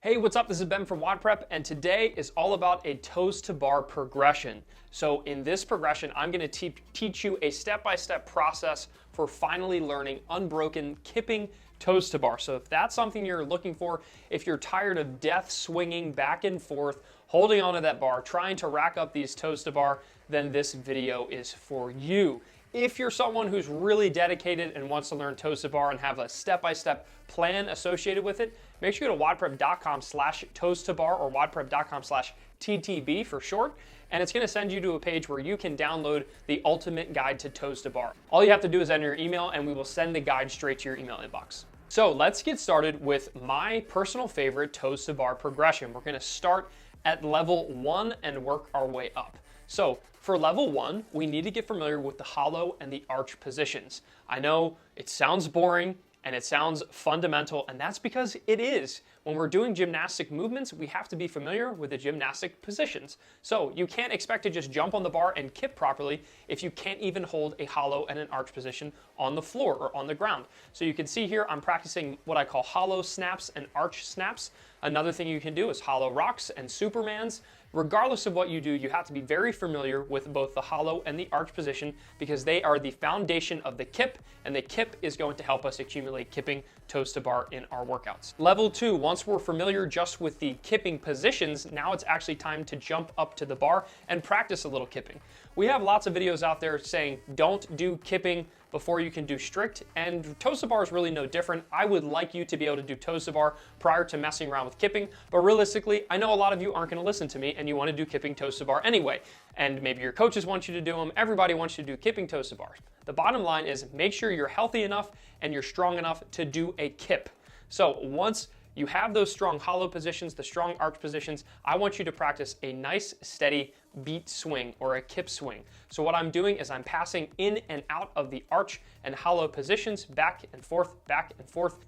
Hey, what's up? This is Ben from WODprep, and today is all about a toes to bar progression. So in this progression, I'm going to teach you a step-by-step process for finally learning unbroken kipping toes to bar. So if that's something you're looking for, if you're tired of death swinging back and forth, holding onto that bar, trying to rack up these toes to bar, then this video is for you. If you're someone who's really dedicated and wants to learn toes to bar and have a step-by-step plan associated with it, make sure you go to WODprep.com/toes to bar or WODprep.com/TTB for short, and it's going to send you to a page where you can download the ultimate guide to toes to bar. All you have to do is enter your email and we will send the guide straight to your email inbox. So let's get started with my personal favorite toes to bar progression. We're going to start at level 1 and work our way up. So for level 1, we need to get familiar with the hollow and the arch positions. I know it sounds boring and it sounds fundamental, and that's because it is. When we're doing gymnastic movements, we have to be familiar with the gymnastic positions. So you can't expect to just jump on the bar and kip properly if you can't even hold a hollow and an arch position on the floor or on the ground. So you can see here, I'm practicing what I call hollow snaps and arch snaps. Another thing you can do is hollow rocks and supermans. Regardless of what you do, you have to be very familiar with both the hollow and the arch position because they are the foundation of the kip, and the kip is going to help us accumulate kipping toes to bar in our workouts. Level 2, once we're familiar just with the kipping positions, now it's actually time to jump up to the bar and practice a little kipping. We have lots of videos out there saying don't do kipping before you can do strict, and toes to bar is really no different. I would like you to be able to do toes to bar prior to messing around with kipping, but realistically, I know a lot of you aren't going to listen to me and you want to do kipping toes to bar anyway, and maybe your coaches want you to do them, everybody wants you to do kipping toes to bar. The bottom line is make sure you're healthy enough and you're strong enough to do a kip. So once you have those strong hollow positions, the strong arch positions, I want you to practice a nice steady beat swing or a kip swing. So what I'm doing is I'm passing in and out of the arch and hollow positions, back and forth,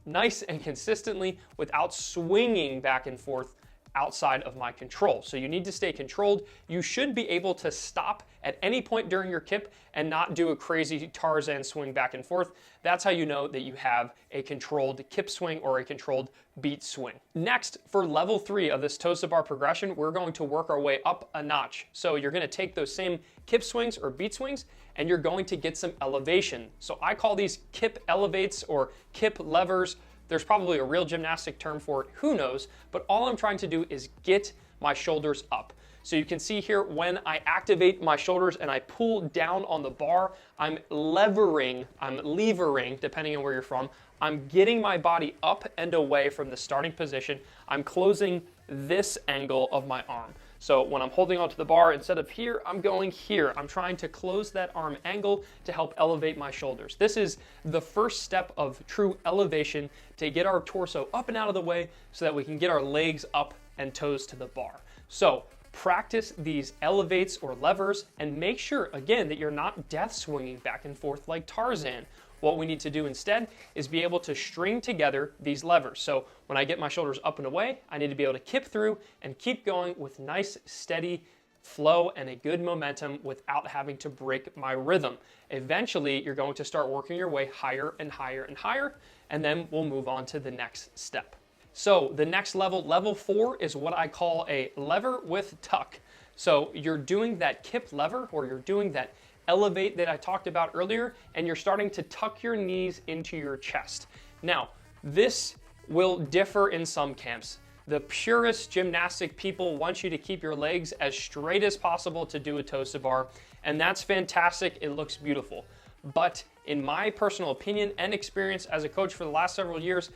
nice and consistently without swinging back and forth outside of my control. So you need to stay controlled. You should be able to stop at any point during your kip and not do a crazy Tarzan swing back and forth. That's how you know that you have a controlled kip swing or a controlled beat swing. Next, for level 3 of this toes to bar progression, we're going to work our way up a notch. So you're going to take those same kip swings or beat swings and you're going to get some elevation. So I call these Kip Elevates or Kip levers. There's probably a real gymnastic term for it, who knows, but all I'm trying to do is get my shoulders up. So you can see here when I activate my shoulders and I pull down on the bar, I'm levering, depending on where you're from, I'm getting my body up and away from the starting position. I'm closing this angle of my arm. So when I'm holding onto the bar, instead of here, I'm going here. I'm trying to close that arm angle to help elevate my shoulders. This is the first step of true elevation to get our torso up and out of the way so that we can get our legs up and toes to the bar. So practice these elevates or levers and make sure, again, that you're not death swinging back and forth like Tarzan. What we need to do instead is be able to string together these levers. So when I get my shoulders up and away, I need to be able to kip through and keep going with nice, steady flow and a good momentum without having to break my rhythm. Eventually, you're going to start working your way higher and higher and higher, and then we'll move on to the next step. So the next level, level 4, is what I call a lever with tuck. So you're doing that kip lever, or you're doing that elevate that I talked about earlier, and you're starting to tuck your knees into your chest. Now, this will differ in some camps. The purest gymnastic people want you to keep your legs as straight as possible to do a toes to bar, and that's fantastic. It looks beautiful. But in my personal opinion and experience as a coach for the last several years,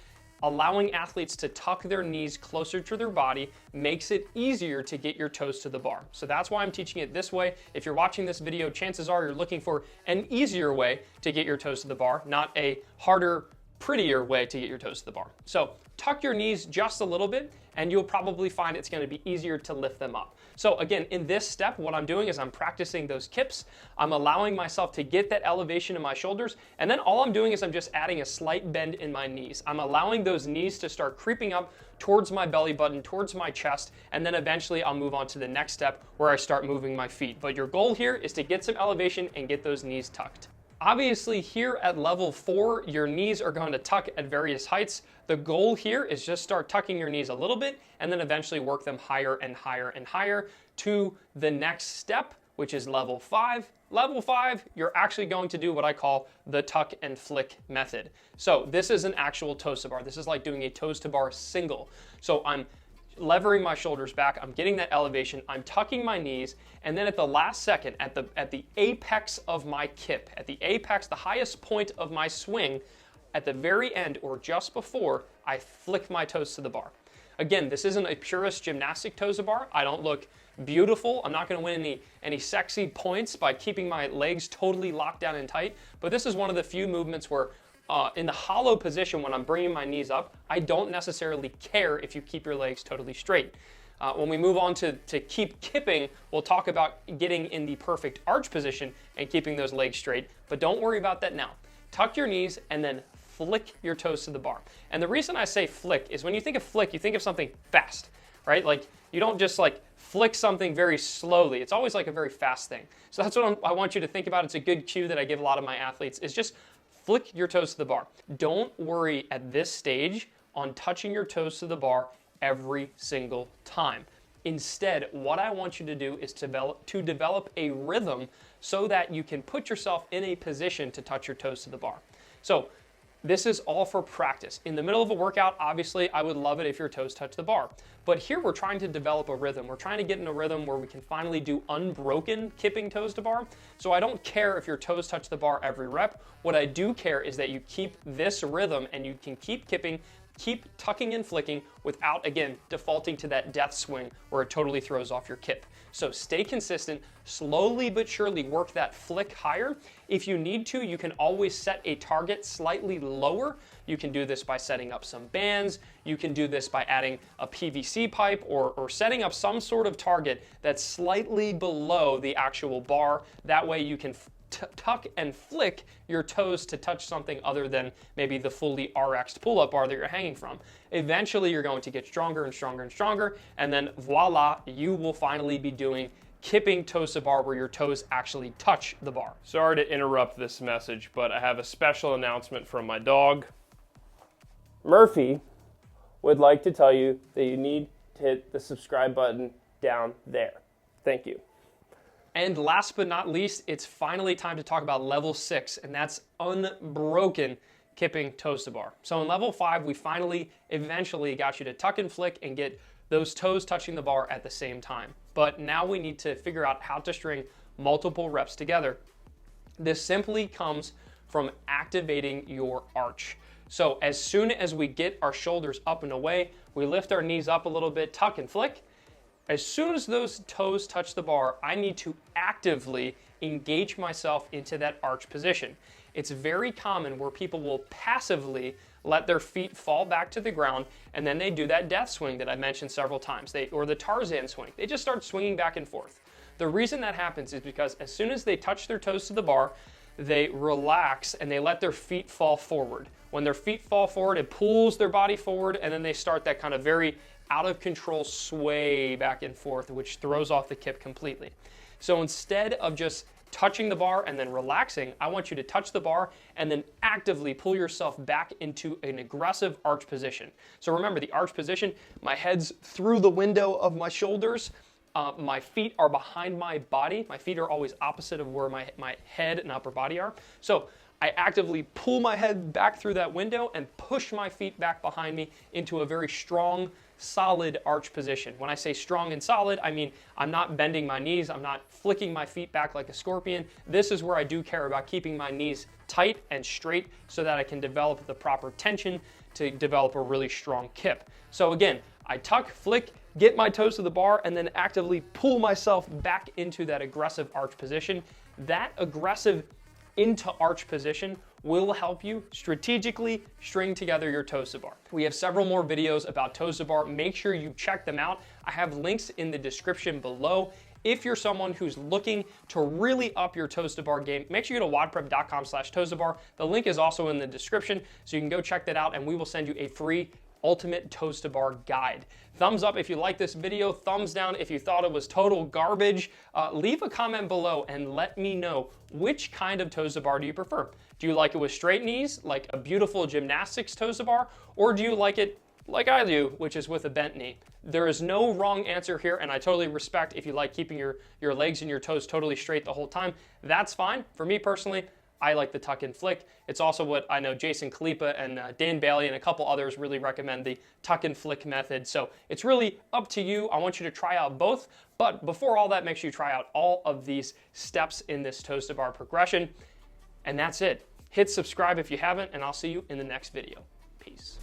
allowing athletes to tuck their knees closer to their body makes it easier to get your toes to the bar. So that's why I'm teaching it this way. If you're watching this video, chances are you're looking for an easier way to get your toes to the bar, not a harder, prettier way to get your toes to the bar. So tuck your knees just a little bit and you'll probably find it's going to be easier to lift them up. So again, in this step, what I'm doing is I'm practicing those kips. I'm allowing myself to get that elevation in my shoulders, and then all I'm doing is I'm just adding a slight bend in my knees. I'm allowing those knees to start creeping up towards my belly button, towards my chest, and then eventually I'll move on to the next step where I start moving my feet. But your goal here is to get some elevation and get those knees tucked. Obviously here at level 4, your knees are going to tuck at various heights. The goal here is just start tucking your knees a little bit and then eventually work them higher and higher and higher to the next step, which is level 5. Level 5, you're actually going to do what I call the tuck and flick method. So this is an actual toes to bar. This is like doing a toes to bar single. So I'm levering my shoulders back, I'm getting that elevation, I'm tucking my knees, and then at the last second, at the apex of my kip, at the apex, the highest point of my swing, at the very end or just before, I flick my toes to the bar. Again, this isn't a purist gymnastic toes to bar. I don't look beautiful. I'm not going to win any sexy points by keeping my legs totally locked down and tight, but this is one of the few movements where in the hollow position when I'm bringing my knees up, I don't necessarily care if you keep your legs totally straight. When we move on to keep kipping, we'll talk about getting in the perfect arch position and keeping those legs straight, but don't worry about that now. Tuck your knees and then flick your toes to the bar. And the reason I say flick is when you think of flick, you think of something fast, right? Like you don't just like flick something very slowly. It's always like a very fast thing. So that's what I want you to think about. It's a good cue that I give a lot of my athletes is just flick your toes to the bar. Don't worry at this stage on touching your toes to the bar every single time. Instead, what I want you to do is to develop a rhythm so that you can put yourself in a position to touch your toes to the bar. So this is all for practice. In the middle of a workout, obviously, I would love it if your toes touch the bar. But here we're trying to develop a rhythm. We're trying to get in a rhythm where we can finally do unbroken kipping toes to bar. So I don't care if your toes touch the bar every rep. What I do care is that you keep this rhythm and you can keep kipping, keep tucking and flicking without, again, defaulting to that death swing where it totally throws off your kip. So stay consistent, slowly but surely work that flick higher. If you need to, you can always set a target slightly lower. You can do this by setting up some bands. You can do this by adding a PVC pipe or setting up some sort of target that's slightly below the actual bar. That way you can tuck and flick your toes to touch something other than maybe the fully RX'd pull-up bar that you're hanging from. Eventually, you're going to get stronger and stronger and stronger, and then voila, you will finally be doing kipping toes to bar where your toes actually touch the bar. Sorry to interrupt this message, but I have a special announcement from my dog. Murphy would like to tell you that you need to hit the subscribe button down there. Thank you. And last but not least, it's finally time to talk about level 6, and that's unbroken kipping toes to bar. So in level 5, we finally, eventually got you to tuck and flick and get those toes touching the bar at the same time. But now we need to figure out how to string multiple reps together. This simply comes from activating your arch. So as soon as we get our shoulders up and away, we lift our knees up a little bit, tuck and flick. As soon as those toes touch the bar, I need to actively engage myself into that arch position. It's very common where people will passively let their feet fall back to the ground, and then they do that death swing that I mentioned several times, or the Tarzan swing. They just start swinging back and forth. The reason that happens is because as soon as they touch their toes to the bar, they relax and they let their feet fall forward. When their feet fall forward, it pulls their body forward, and then they start that kind of very out of control sway back and forth, which throws off the kip completely. So instead of just touching the bar and then relaxing, I want you to touch the bar and then actively pull yourself back into an aggressive arch position. So remember the arch position, my head's through the window of my shoulders, my feet are behind my body. My feet are always opposite of where my head and upper body are. So I actively pull my head back through that window and push my feet back behind me into a very strong, solid arch position. When I say strong and solid, I mean I'm not bending my knees, I'm not flicking my feet back like a scorpion. This is where I do care about keeping my knees tight and straight so that I can develop the proper tension to develop a really strong kip. So again, I tuck, flick, get my toes to the bar, and then actively pull myself back into that aggressive arch position. That aggressive into arch position will help you strategically string together your toes to bar. We have several more videos about toes to bar. Make sure you check them out. I have links in the description below. If you're someone who's looking to really up your toes to bar game, make sure you go to WODprep.com/toes to bar. The link is also in the description, so you can go check that out, and we will send you a free ultimate toes to bar guide. Thumbs up if you like this video, thumbs down if you thought it was total garbage. Leave a comment below and let me know which kind of toes to bar do you prefer. Do you like it with straight knees, like a beautiful gymnastics toes to bar, or do you like it like I do, which is with a bent knee? There is no wrong answer here, and I totally respect if you like keeping your legs and your toes totally straight the whole time. That's fine. For me personally, I like the tuck and flick. It's also what I know Jason Khalipa and Dan Bailey and a couple others really recommend, the tuck and flick method. So it's really up to you. I want you to try out both, but before all that, make sure you try out all of these steps in this toes to bar progression. And that's it. Hit subscribe if you haven't, and I'll see you in the next video. Peace.